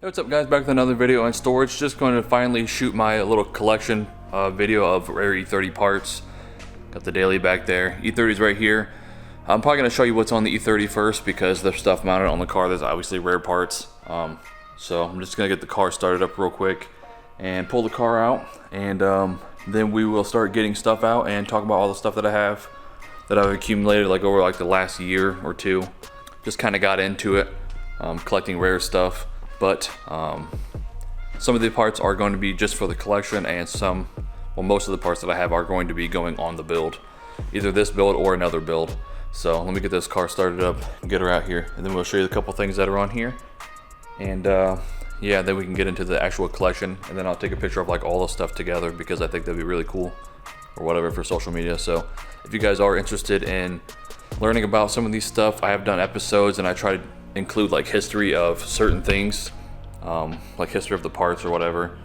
Hey, what's up guys, back with another video on storage. Just going to finally shoot my little collection video of rare E30 parts. Got the daily back there. E30's right here. I'm probably going to show you what's on the E30 first because there's stuff mounted on the car. There's obviously rare parts. So I'm just going to get the car started up real quick and pull the car out, and then we will start getting stuff out and talk about all the stuff that I have that I've accumulated like over like the last year or two. Just kind of got into it, collecting rare stuff. But some of the parts are going to be just for the collection, and most of the parts that I have are going to be going on the build. Either this build or another build. So let me get this car started up and get her out here, and then we'll show you a couple things that are on here. And yeah, then we can get into the actual collection, and then I'll take a picture of like all the stuff together because I think that'd be really cool or whatever for social media. So if you guys are interested in learning about some of these stuff, I have done episodes and I try to include like history of certain things, like history of the parts or whatever.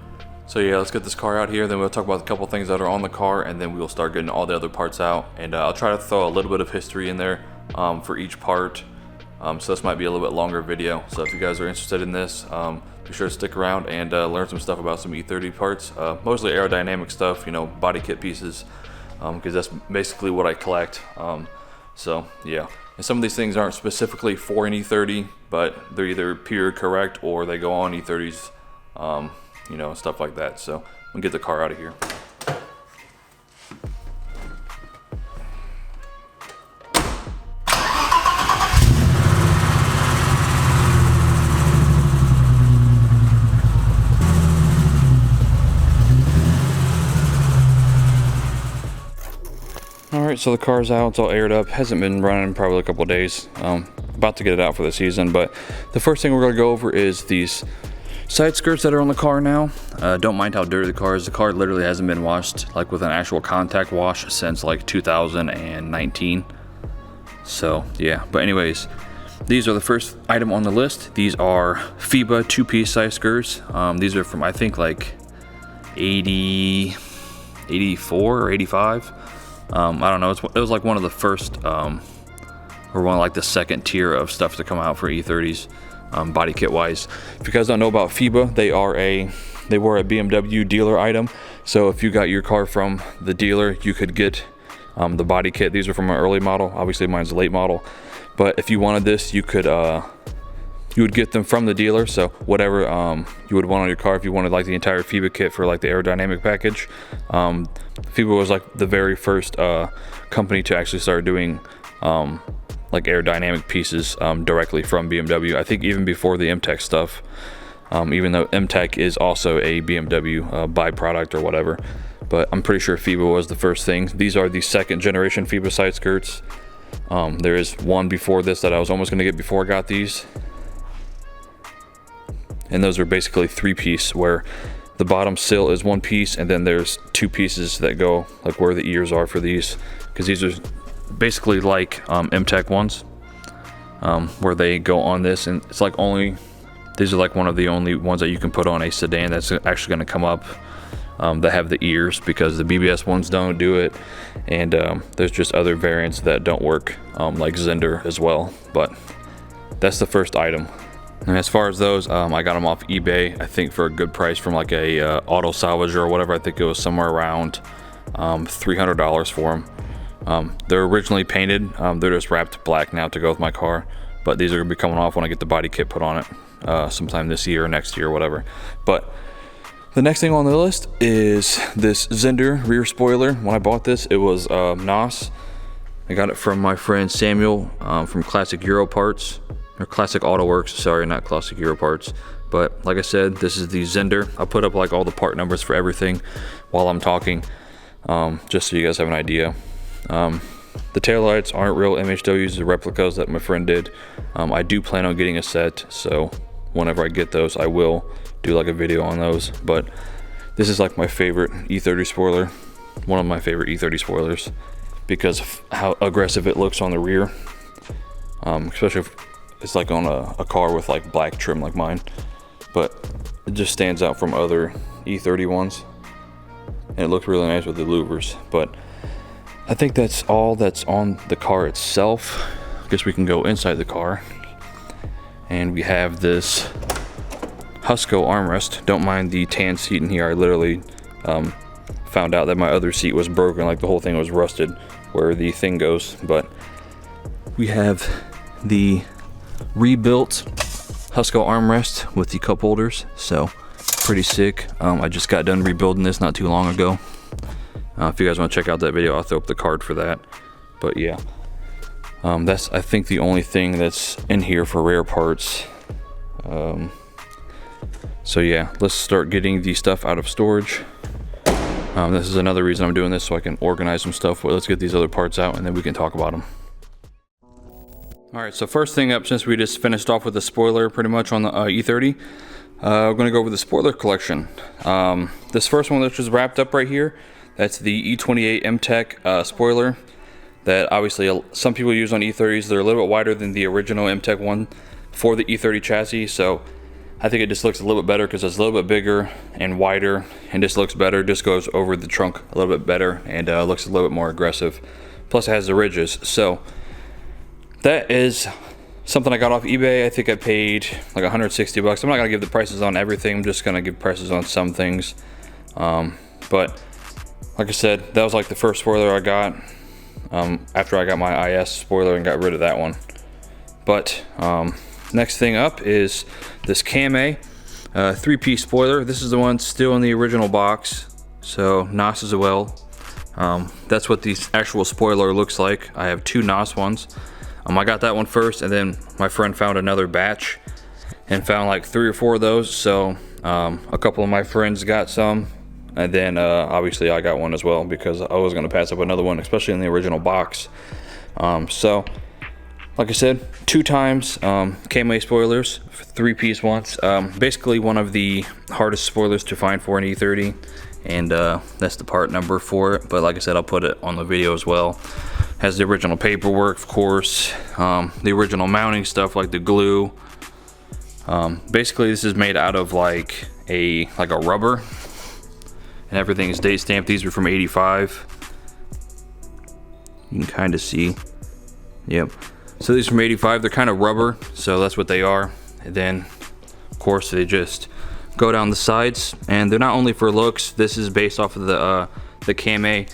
So yeah, let's get this car out here, then we'll talk about a couple things that are on the car, and then we'll start getting all the other parts out. And I'll try to throw a little bit of history in there for each part. So this might be a little bit longer video. So if you guys are interested in this, be sure to stick around and learn some stuff about some E30 parts, mostly aerodynamic stuff, you know, body kit pieces, because that's basically what I collect. So yeah, and some of these things aren't specifically for an E30, but they're either period correct or they go on E30s, you know, stuff like that. So I'm gonna get the car out of here. Alright, so the car's out, it's all aired up, hasn't been running probably a couple of days. About to get it out for the season, but the first thing we're going to go over is these side skirts that are on the car now. Don't mind how dirty the car is. The car literally hasn't been washed like with an actual contact wash since like 2019. So yeah, but anyways, these are the first item on the list. These are Pfeba 2-piece side skirts. These are from I think like 80, 84 or 85. I don't know, it was like one of the first, or one of like the second tier of stuff to come out for E30s, body kit wise. If you guys don't know about Pfeba, they were a BMW dealer item. So if you got your car from the dealer, you could get the body kit. These are from an early model, obviously mine's a late model. But if you wanted this, you could you would get them from the dealer. So whatever you would want on your car, if you wanted like the entire Pfeba kit for like the aerodynamic package. Pfeba was like the very first company to actually start doing like aerodynamic pieces directly from BMW. I think even before the M-Tech stuff, even though M-Tech is also a BMW byproduct or whatever. But I'm pretty sure Pfeba was the first thing. These are the second generation Pfeba side skirts. There is one before this that I was almost going to get before I got these. And those are basically 3-piece, where the bottom sill is 1 piece, and then there's 2 pieces that go like where the ears are for these, because these are basically like M-Tech ones, where they go on this, and it's like these are like one of the only ones that you can put on a sedan that's actually going to come up that have the ears, because the BBS ones don't do it, and there's just other variants that don't work, like Zender as well. But that's the first item. And as far as those, I got them off eBay, I think for a good price from like a auto salvage or whatever. I think it was somewhere around $300 for them. They're originally painted, they're just wrapped black now to go with my car. But these are going to be coming off when I get the body kit put on it sometime this year or next year or whatever. But the next thing on the list is this Zender rear spoiler. When I bought this, it was NOS. I got it from my friend Samuel from Classic Euro Parts. Or Classic Auto Works, sorry, not Classic Euro Parts. But like I said, this is the Zender. I'll put up like all the part numbers for everything while I'm talking, just so you guys have an idea. The taillights aren't real MHWs, they're replicas that my friend did. I do plan on getting a set, so whenever I get those, I will do like a video on those. But this is like my favorite E30 spoiler, one of my favorite E30 spoilers, because of how aggressive it looks on the rear, especially if it's like on a car with like black trim like mine. But it just stands out from other E30 ones, and it looked really nice with the louvers. But I think that's all that's on the car itself. I guess we can go inside the car, and we have this Husco armrest. Don't mind the tan seat in here. I literally found out that my other seat was broken, like the whole thing was rusted where the thing goes. But we have the rebuilt Husco armrest with the cup holders, so pretty sick. I just got done rebuilding this not too long ago. If you guys want to check out that video, I'll throw up the card for that. But yeah, that's I think the only thing that's in here for rare parts. So yeah, let's start getting the stuff out of storage. This is another reason I'm doing this, so I can organize some stuff. Well, let's get these other parts out and then we can talk about them. Alright, so first thing up, since we just finished off with the spoiler pretty much on the E30, we're going to go over the spoiler collection. This first one that's just wrapped up right here, that's the E28 M-Tech spoiler that obviously some people use on E30s. They're a little bit wider than the original M-Tech one for the E30 chassis, so I think it just looks a little bit better because it's a little bit bigger and wider and just looks better, just goes over the trunk a little bit better and looks a little bit more aggressive. Plus it has the ridges, so that is something I got off eBay. I think I paid like 160 bucks. I'm not gonna give the prices on everything. I'm just gonna give prices on some things. But like I said, that was like the first spoiler I got after I got my IS spoiler and got rid of that one. But next thing up is this Kamei 3-piece spoiler. This is the one still in the original box, so NOS as well. That's what the actual spoiler looks like. I have 2 NOS ones. I got that one first, and then my friend found another batch and found like 3 or 4 of those. So a couple of my friends got some, and then obviously I got one as well because I was going to pass up another one, especially in the original box. So like I said, 2 times Kamei spoilers, 3-piece ones. Basically one of the hardest spoilers to find for an E30, and that's the part number for it. But like I said, I'll put it on the video as well. Has the original paperwork, of course, the original mounting stuff like the glue. Basically this is made out of like a rubber, and everything is date stamped. These are from '85. You can kind of see. Yep. So these are from '85. They're kind of rubber, so that's what they are. And then of course they just go down the sides, and they're not only for looks. This is based off of the Kamei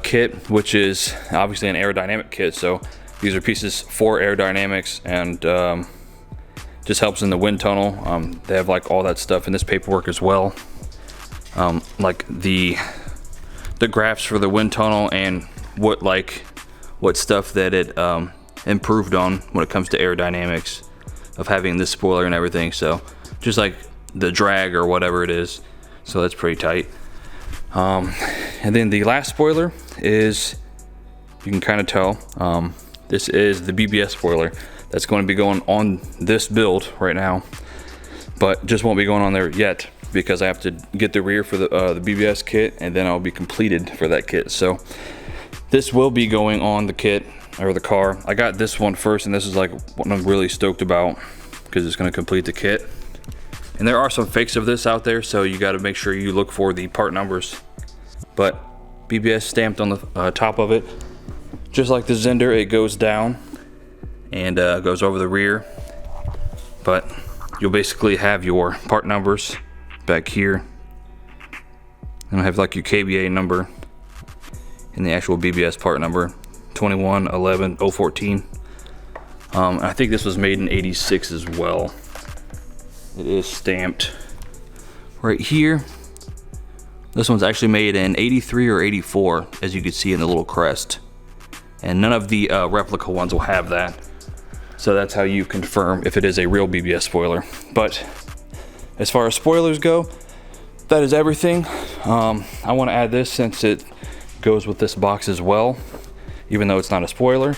kit, which is obviously an aerodynamic kit, so these are pieces for aerodynamics, and just helps in the wind tunnel. They have like all that stuff in this paperwork as well, like the graphs for the wind tunnel and what stuff that it improved on when it comes to aerodynamics of having this spoiler and everything. So just like the drag or whatever it is, so that's pretty tight. And then the last spoiler is, you can kind of tell, this is the BBS spoiler that's going to be going on this build right now, but just won't be going on there yet because I have to get the rear for the BBS kit, and then I'll be completed for that kit. So this will be going on the kit or the car. I got this one first, and this is like what I'm really stoked about because it's going to complete the kit. And there are some fakes of this out there, so you got to make sure you look for the part numbers. But BBS stamped on the top of it, just like the Zender. It goes down and goes over the rear. But you'll basically have your part numbers back here, and I have like your KBA number and the actual BBS part number, 21 11 014. I think this was made in '86 as well. It is stamped right here. This one's actually made in '83 or '84, as you can see in the little crest. And none of the replica ones will have that. So that's how you confirm if it is a real BBS spoiler. But as far as spoilers go, that is everything. I want to add this since it goes with this box as well, even though it's not a spoiler,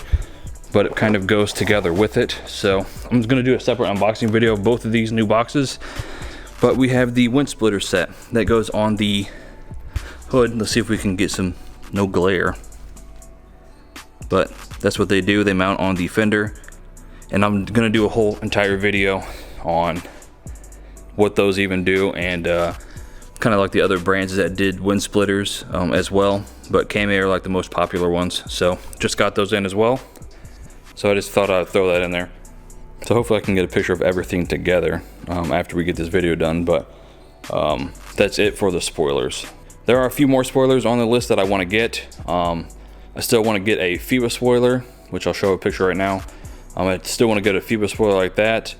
but it kind of goes together with it. So I'm just going to do a separate unboxing video of both of these new boxes. But we have the wind splitter set that goes on the hood. Let's see if we can get some no glare. But that's what they do. They mount on the fender, and I'm gonna do a whole entire video on what those even do, and kind of like the other brands that did wind splitters as well, but Kamei are like the most popular ones, so just got those in as well. So I just thought I'd throw that in there. So hopefully I can get a picture of everything together after we get this video done, but that's it for the spoilers. There are a few more spoilers on the list that I want to get. I still want to get a Pfeba spoiler, which I'll show a picture right now. I still want to get a Pfeba spoiler like that.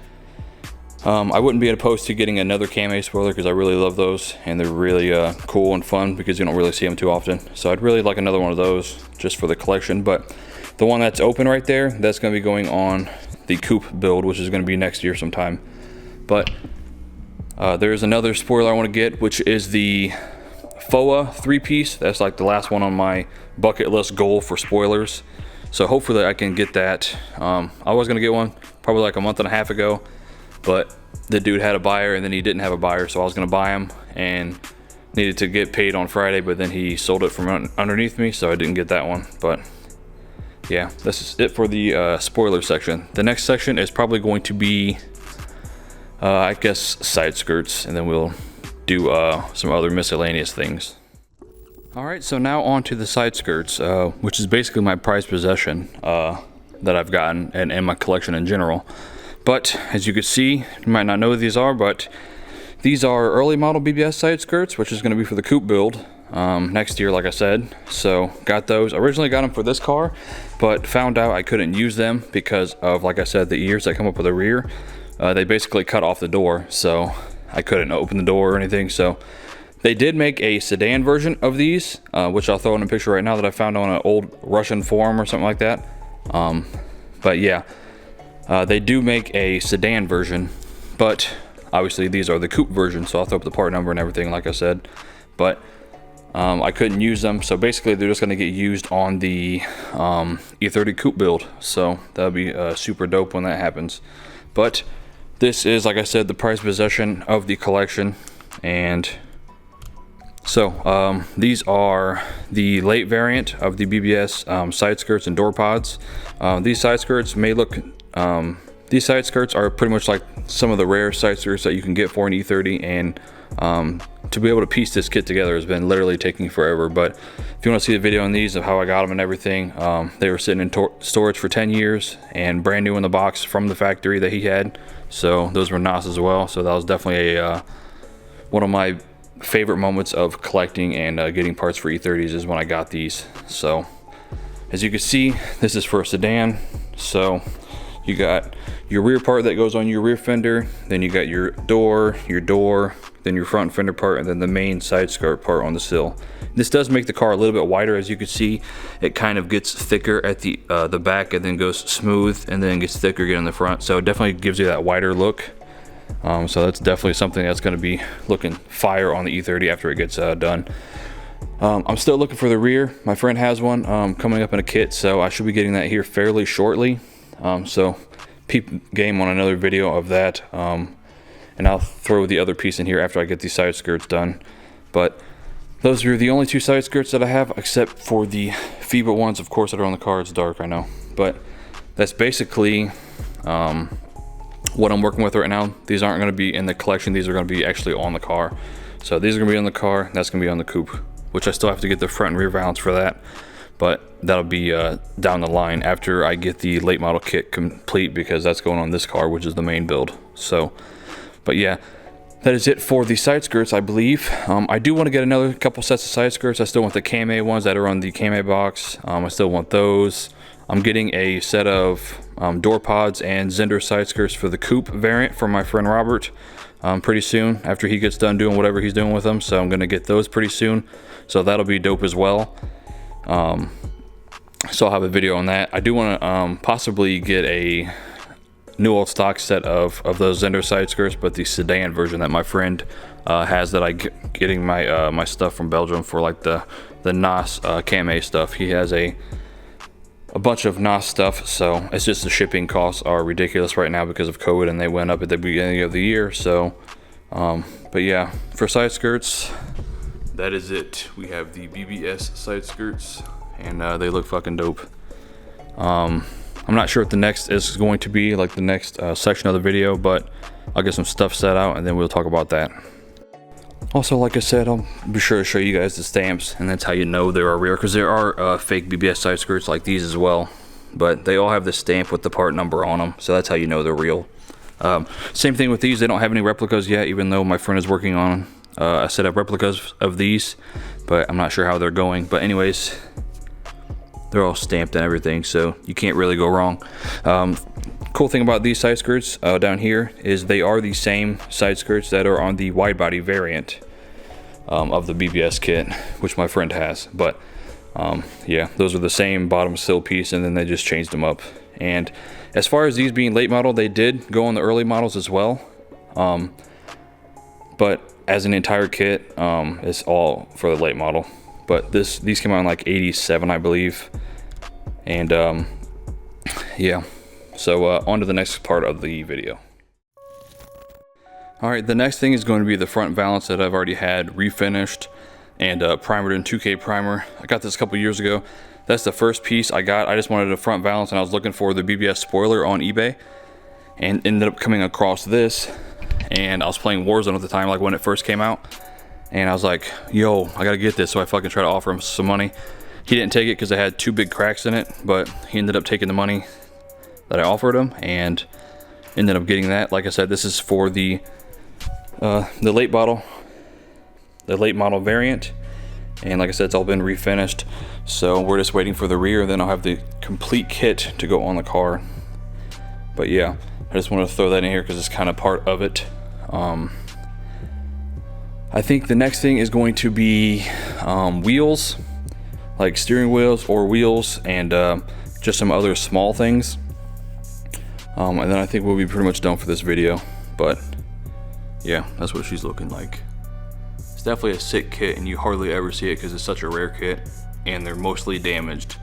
I wouldn't be opposed to getting another Kamei spoiler because I really love those, and they're really cool and fun because you don't really see them too often. So I'd really like another one of those just for the collection. But the one that's open right there, that's going to be going on the coupe build, which is going to be next year sometime. But there's another spoiler I want to get, which is the Pfeba 3-piece. That's like the last one on my bucket list goal for spoilers. So hopefully I can get that. I was going to get one probably like a month and a half ago, but the dude had a buyer and then he didn't have a buyer, so I was going to buy him and needed to get paid on Friday, but then he sold it from underneath me, so I didn't get that one. But yeah, this is it for the spoiler section. The next section is probably going to be I guess side skirts, and then we'll do some other miscellaneous things. Alright, so now on to the side skirts, which is basically my prized possession that I've gotten and in my collection in general. But as you can see, you might not know what these are, but these are early model BBS side skirts, which is going to be for the coupe build next year, like I said. So got those. Originally got them for this car, but found out I couldn't use them because of, like I said, the ears that come up with the rear. They basically cut off the door, so I couldn't open the door or anything. So they did make a sedan version of these, which I'll throw in a picture right now that I found on an old Russian forum or something like that. But yeah, they do make a sedan version, but obviously these are the coupe version, so I'll throw up the part number and everything like I said. But I couldn't use them, so basically they're just going to get used on the E30 coupe build, so that'll be super dope when that happens. But this is, like I said, the prized possession of the collection. And so these are the late variant of the BBS side skirts and door pods. These side skirts may look these side skirts are pretty much like some of the rare side skirts that you can get for an E30, and to be able to piece this kit together has been literally taking forever. But if you want to see the video on these of how I got them and everything, they were sitting in storage for 10 years and brand new in the box from the factory that he had. So those were NOS as well. So that was definitely a one of my favorite moments of collecting and getting parts for E30s is when I got these. So as you can see, this is for a sedan. So you got your rear part that goes on your rear fender, then you got your door, then your front fender part, and then the main side skirt part on the sill. This does make the car a little bit wider. As you can see, it kind of gets thicker at the back and then goes smooth and then gets thicker again in the front. So it definitely gives you that wider look. So that's definitely something that's going to be looking fire on the E30 after it gets done. I'm still looking for the rear. My friend has one coming up in a kit, so I should be getting that here fairly shortly. So peep game on another video of that, and I'll throw the other piece in here after I get these side skirts done. But those are the only two side skirts that I have, except for the Pfeba ones, of course, that are on the car. It's dark, I know, but that's basically what I'm working with right now. These aren't going to be in the collection. These are going to be actually on the car. So these are going to be on the car. That's going to be on the coupe, which I still have to get the front and rear valance for that. But that'll be down the line after I get the late model kit complete, because that's going on this car, which is the main build. So, but yeah, that is it for the side skirts, I believe. I do want to get another couple sets of side skirts. I still want the Kamei ones that are on the Kamei box. I still want those. I'm getting a set of door pods and Zender side skirts for the coupe variant from my friend Robert pretty soon, after he gets done doing whatever he's doing with them. So I'm going to get those pretty soon. So that'll be dope as well. So I'll have a video on that. I do want to possibly get a new old stock set of those Zender side skirts, but the sedan version that my friend has, that I getting my my stuff from Belgium for, like the NOS Kamei stuff. He has a bunch of NOS stuff, so it's just the shipping costs are ridiculous right now because of COVID, and they went up at the beginning of the year. So but yeah, for side skirts, that is it. We have the BBS side skirts, and they look fucking dope. I'm not sure what the next is going to be, like the next section of the video, but I'll get some stuff set out and then we'll talk about that. Also, like I said, I'll be sure to show you guys the stamps, and that's how you know there are real, because there are fake BBS side skirts like these as well. but they all have the stamp with the part number on them, so that's how you know they're real. Same thing with these. They don't have any replicas yet, even though my friend is working on a set of replicas of these, but I'm not sure how they're going. But anyways, they're all stamped and everything, so you can't really go wrong. Cool thing about these side skirts down here is they are the same side skirts that are on the wide body variant of the BBS kit, which my friend has. But yeah, those are the same bottom sill piece, and then they just changed them up. And as far as these being late model, they did go on the early models as well, but as an entire kit, it's all for the late model. But these came out in like 87, I believe. And yeah, so on to the next part of the video. Alright, the next thing is going to be the front valance that I've already had refinished and primered in 2K primer. I got this a couple years ago. That's the first piece I got. I just wanted a front valance, and I was looking for the BBS spoiler on eBay, and ended up coming across this. And I was playing Warzone at the time, like when it first came out, and I was like, yo, I gotta get this. So I fucking tried to offer him some money. He didn't take it because I had 2 big cracks in it, but he ended up taking the money that I offered him and ended up getting that. Like I said, this is for the late model variant, and like I said, it's all been refinished, so we're just waiting for the rear, then I'll have the complete kit to go on the car. But yeah, I just wanted to throw that in here because it's kind of part of it. I think the next thing is going to be wheels, like steering wheels or wheels, and just some other small things, and then I think we'll be pretty much done for this video. But yeah, that's what she's looking like. It's definitely a sick kit, and you hardly ever see it because it's such a rare kit, and they're mostly damaged.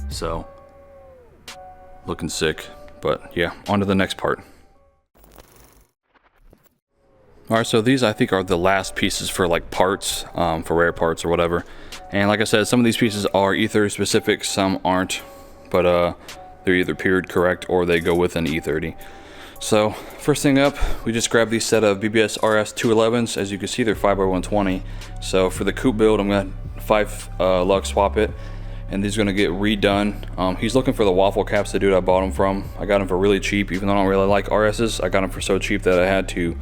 So, looking sick. But yeah, on to the next part. Alright, so these I think are the last pieces for like parts, for rare parts or whatever. And like I said, some of these pieces are E30 specific, some aren't. But they're either period correct or they go with an E30. So first thing up, we just grabbed these set of BBS RS 211s. As you can see, they're 5x120. So for the coupe build, I'm gonna 5 lug swap it, and these are gonna get redone. He's looking for the waffle caps, the dude I bought them from. I got them for really cheap, even though I don't really like RSs. I got them for so cheap that I had to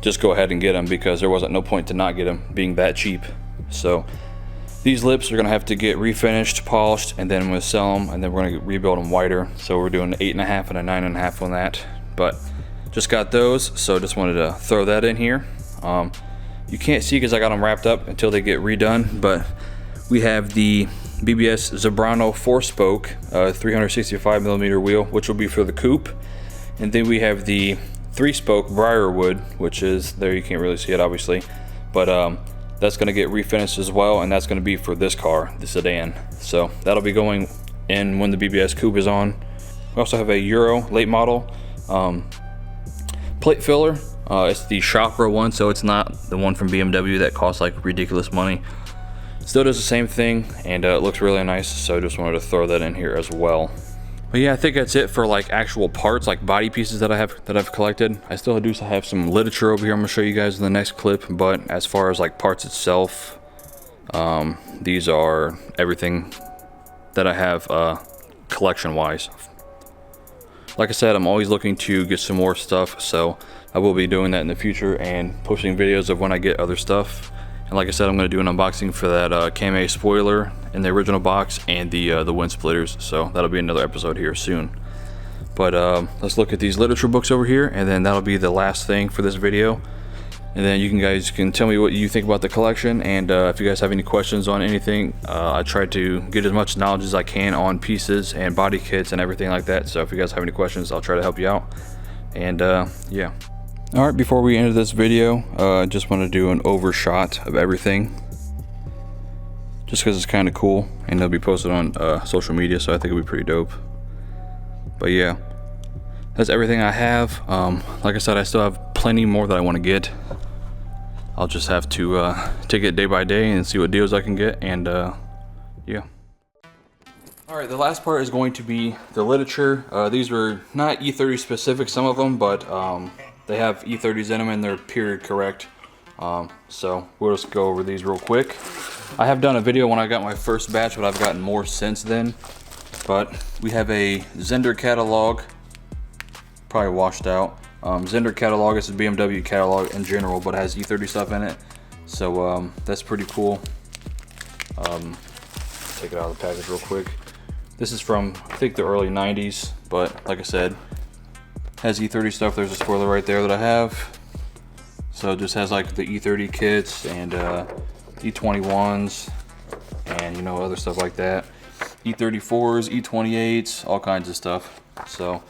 just go ahead and get them because there wasn't no point to not get them being that cheap. So these lips are gonna have to get refinished, polished, and then I'm gonna sell them, and then we're gonna rebuild them wider. So we're doing an 8.5 and a 9.5 on that. But just got those, so just wanted to throw that in here. You can't see because I got them wrapped up until they get redone, but we have the BBS Zebrano 4-spoke 365mm wheel, which will be for the coupe, and then we have the 3-spoke Briarwood, which is there. You can't really see it obviously, but that's going to get refinished as well, and that's going to be for this car, the sedan. So that'll be going in when the BBS coupe is on. We also have a Euro late model plate filler. It's the Chopra one, so it's not the one from BMW that costs like ridiculous money. Still does the same thing, and it looks really nice, so just wanted to throw that in here as well. But yeah, I think that's it for like actual parts, like body pieces that I've collected. I still do have some literature over here I'm gonna show you guys in the next clip, but as far as like parts itself, these are everything that I have collection wise. Like I said, I'm always looking to get some more stuff, so I will be doing that in the future and posting videos of when I get other stuff. And like I said, I'm going to do an unboxing for that Kamei spoiler in the original box and the wind splitters, so that'll be another episode here soon. But let's look at these literature books over here, and then that'll be the last thing for this video. And then you guys can tell me what you think about the collection, and if you guys have any questions on anything, I try to get as much knowledge as I can on pieces and body kits and everything like that. So if you guys have any questions, I'll try to help you out. And yeah. Alright, before we end this video, I just want to do an overshot of everything, just because it's kind of cool, and it'll be posted on social media, so I think it'll be pretty dope. But yeah, that's everything I have. Like I said, I still have plenty more that I want to get. I'll just have to take it day by day and see what deals I can get, and yeah. Alright, the last part is going to be the literature. These are not E30 specific, some of them, but they have E30s in them and they're period correct. So we'll just go over these real quick. I have done a video when I got my first batch, but I've gotten more since then. But we have a Zender catalog, probably washed out. Zender catalog is a BMW catalog in general, but it has E30 stuff in it. So that's pretty cool. Take it out of the package real quick. This is from, I think, the early 90s, but like I said, has E30 stuff. There's a spoiler right there that I have. So it just has like the E30 kits and E21s and, you know, other stuff like that. E34s, E28s, all kinds of stuff. So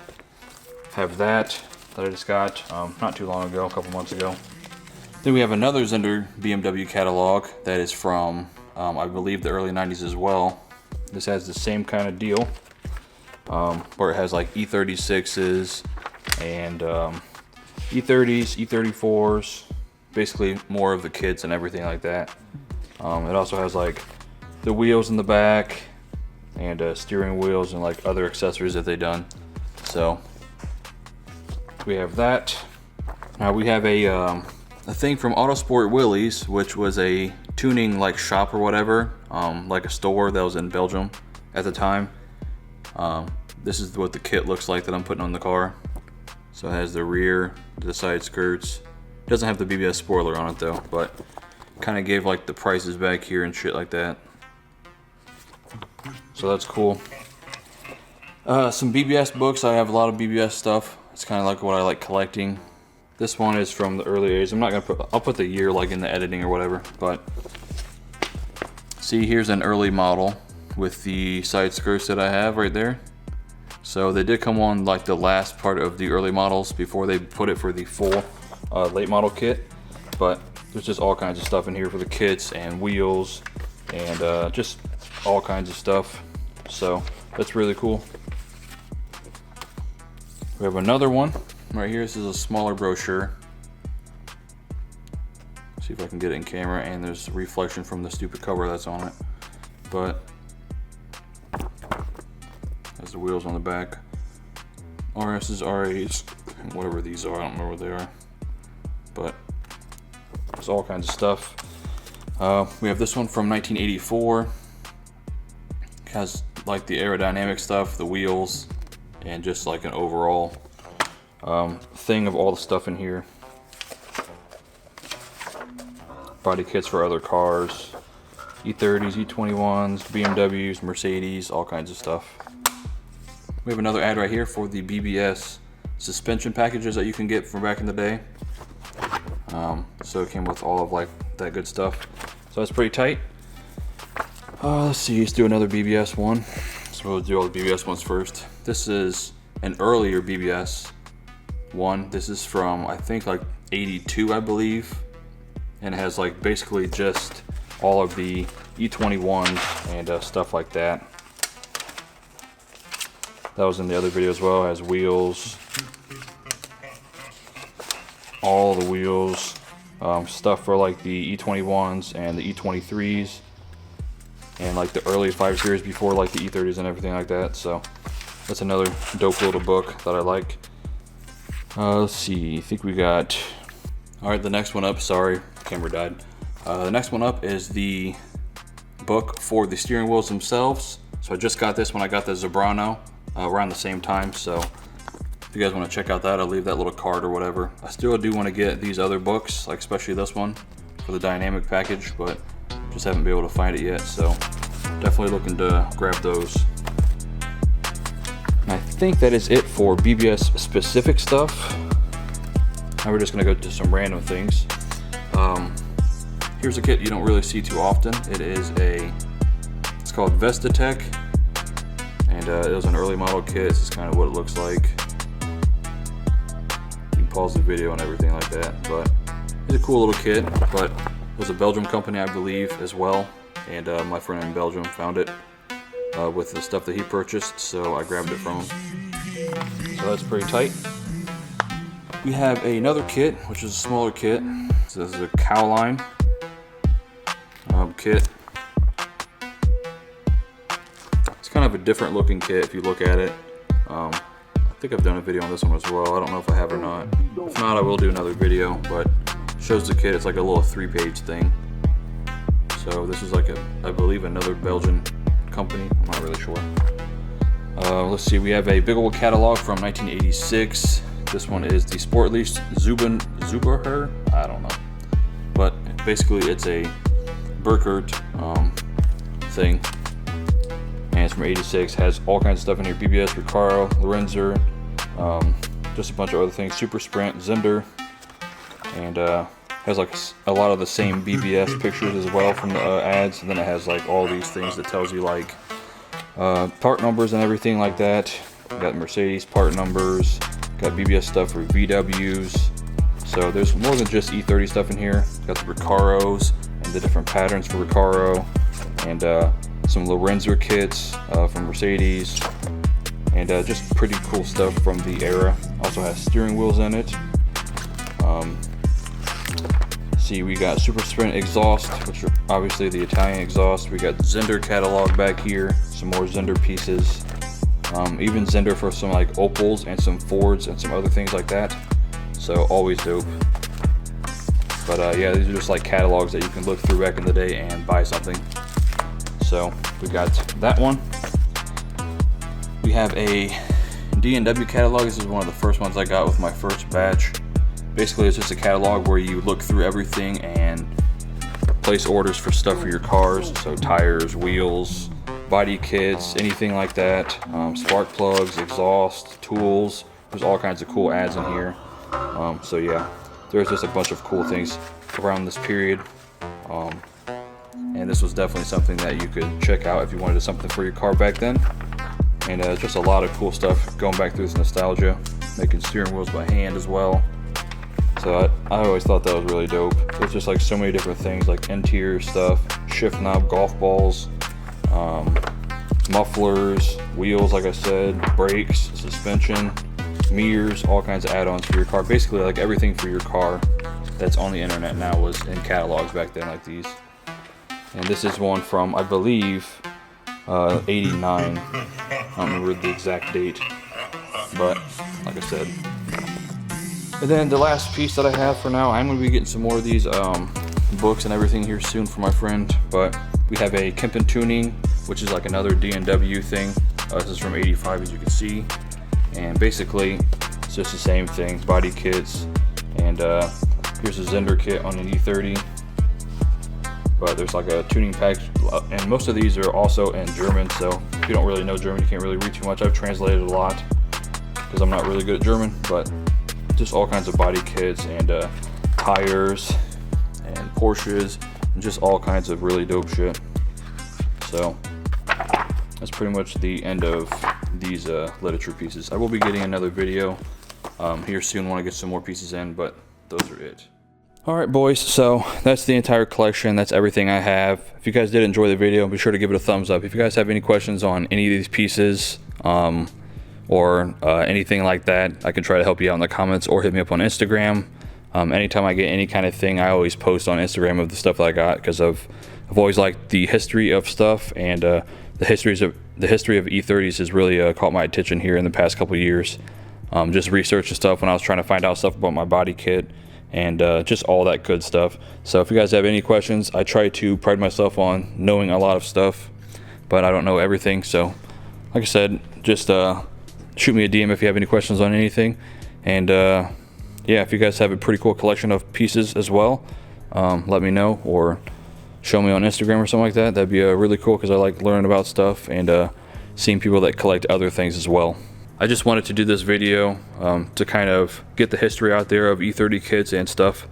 have that I just got not too long ago, a couple months ago. Then we have another Zender BMW catalog that is from I believe the early 90s as well. This has the same kind of deal where it has like E36s and E30s, E34s, basically more of the kits and everything like that. It also has like the wheels in the back and steering wheels and like other accessories that they've done. So we have that. Now we have a thing from Autosport Willys, which was a tuning like shop or whatever, like a store that was in Belgium at the time. This is what the kit looks like that I'm putting on the car. So it has the rear, the side skirts. It doesn't have the BBS spoiler on it though, but kind of gave like the prices back here and shit like that. So that's cool. Some BBS books. I have a lot of BBS stuff. It's kind of like what I like collecting. This one is from the early 80s. I'm not gonna put, I'll put the year like in the editing or whatever, but see, here's an early model with the side skirts that I have right there. So they did come on like the last part of the early models before they put it for the full late model kit, but there's just all kinds of stuff in here for the kits and wheels and just all kinds of stuff. So that's really cool. We have another one right here. This is a smaller brochure. See if I can get it in camera, and there's a reflection from the stupid cover that's on it. But has the wheels on the back. RS's, RA's, whatever these are, I don't remember what they are. But there's all kinds of stuff. We have this one from 1984. It has like the aerodynamic stuff, the wheels, and just like an overall thing of all the stuff in here. Body kits for other cars, E30s, E21s, BMWs, Mercedes, all kinds of stuff. We have another ad right here for the BBS suspension packages that you can get from back in the day. So it came with all of like that good stuff. So that's pretty tight. Let's see, let's do another BBS one. So we'll do all the BBS ones first. This is an earlier BBS one. This is from, I think, like 82, I believe. And it has like basically just all of the E21s and stuff like that. That was in the other video as well. It has wheels, all the wheels, stuff for like the E21s and the E23s, and like the early 5 Series before like the E30s and everything like that. So that's another dope little book that I like. Let's see, I think we got, all right, the next one up, sorry, camera died. The next one up is the book for the steering wheels themselves. So I just got this when I got the Zebrano around the same time. So if you guys want to check out that, I'll leave that little card or whatever. I still do want to get these other books, like especially this one for the dynamic package, but just haven't been able to find it yet. So definitely looking to grab those. And I think that is it for BBS specific stuff. Now we're just gonna go to some random things. Here's a kit you don't really see too often. It's called Vestatech, and it was an early model kit. This is kind of what it looks like. You can pause the video and everything like that, but it's a cool little kit. But it was a Belgium company, I believe, as well, and my friend in Belgium found it with the stuff that he purchased, so I grabbed it from him. So that's pretty tight. We have another kit, which is a smaller kit. So this is a Cowline kit. It's kind of a different looking kit if you look at it. I think I've done a video on this one as well. I don't know if I have or not. If not, I will do another video, but it shows the kit. It's like a little 3-page thing. So this is like I believe another Belgian company. I'm not really sure. Let's see, we have a big old catalog from 1986. This one is the Sport Lease Zuberher, I don't know. But basically it's a Burkert thing. And it's from 86, has all kinds of stuff in here. BBS, Recaro, Lorenzer, just a bunch of other things. Super Sprint, Zender, and has like a lot of the same BBS pictures as well from the ads. And then it has like all these things that tells you like part numbers and everything like that. Got Mercedes part numbers, got BBS stuff for VWs. So there's more than just E30 stuff in here. Got the Recaros and the different patterns for Recaro, and some Lorenzer kits from Mercedes, and just pretty cool stuff from the era. Also has steering wheels in it. See, we got Super Sprint exhaust, which are obviously the Italian exhaust. We got the Zender catalog back here, some more Zender pieces. Even Zender for some like Opels and some Fords and some other things like that. So always dope. But yeah, these are just like catalogs that you can look through back in the day and buy something. So we got that one. We have a BMW catalog. This is one of the first ones I got with my first batch. Basically, it's just a catalog where you look through everything and place orders for stuff for your cars. So tires, wheels, body kits, anything like that. Spark plugs, exhaust, tools. There's all kinds of cool ads in here. So yeah, there's just a bunch of cool things around this period. And this was definitely something that you could check out if you wanted something for your car back then. And just a lot of cool stuff going back through this nostalgia, making steering wheels by hand as well. So I always thought that was really dope. There's just like so many different things, like interior stuff, shift knob, golf balls, mufflers, wheels, like I said, brakes, suspension, mirrors, all kinds of add-ons for your car. Basically like everything for your car that's on the internet now was in catalogs back then like these. And this is one from, I believe, 89. I don't remember the exact date, but like I said. And then the last piece that I have for now, I'm going to be getting some more of these books and everything here soon for my friend. But we have a Kempen tuning, which is like another BMW thing. This is from 85, as you can see. And basically, it's just the same thing, body kits. And here's a Zender kit on an E30. But there's like a tuning pack, and most of these are also in German, so if you don't really know German, you can't really read too much. I've translated a lot because I'm not really good at German, but just all kinds of body kits and tires and Porsches and just all kinds of really dope shit. So that's pretty much the end of these literature pieces. I will be getting another video here soon when I get some more pieces in, but those are it. Alright boys, so that's the entire collection. That's everything I have. If you guys did enjoy the video, be sure to give it a thumbs up. If you guys have any questions on any of these pieces or anything like that, I can try to help you out in the comments, or hit me up on Instagram. Anytime I get any kind of thing, I always post on Instagram of the stuff that I got, because I've always liked the history of stuff, and the history of E30s has really caught my attention here in the past couple years. Just researching stuff when I was trying to find out stuff about my body kit, and just all that good stuff. So if you guys have any questions, I try to pride myself on knowing a lot of stuff, but I don't know everything. So like I said, just shoot me a DM if you have any questions on anything. And yeah, if you guys have a pretty cool collection of pieces as well, let me know, or show me on Instagram or something like that. That'd be really cool, because I like learning about stuff and seeing people that collect other things as well. I just wanted to do this video to kind of get the history out there of E30 kits and stuff.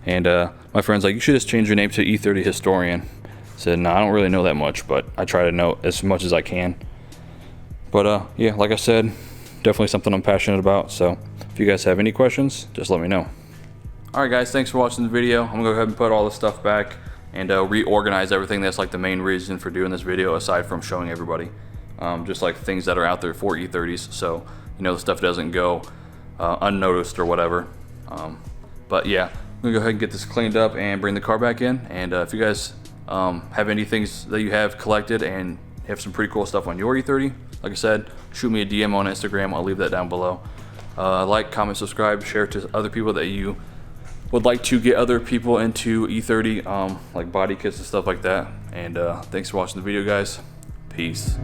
And my friend's like, you should just change your name to E30 Historian. I said, no, I don't really know that much, but I try to know as much as I can. But yeah, like I said, definitely something I'm passionate about. So if you guys have any questions, just let me know. Alright guys, thanks for watching the video. I'm gonna go ahead and put all this stuff back and reorganize everything. That's like the main reason for doing this video, aside from showing everybody. Just like things that are out there for E30s, so you know the stuff doesn't go unnoticed or whatever. But yeah, I'm gonna go ahead and get this cleaned up and bring the car back in. And if you guys have any things that you have collected and have some pretty cool stuff on your E30, like I said, shoot me a DM on Instagram. I'll leave that down below. Like, comment, subscribe, share to other people that you would like to get other people into E30, like body kits and stuff like that. And thanks for watching the video, guys. Peace.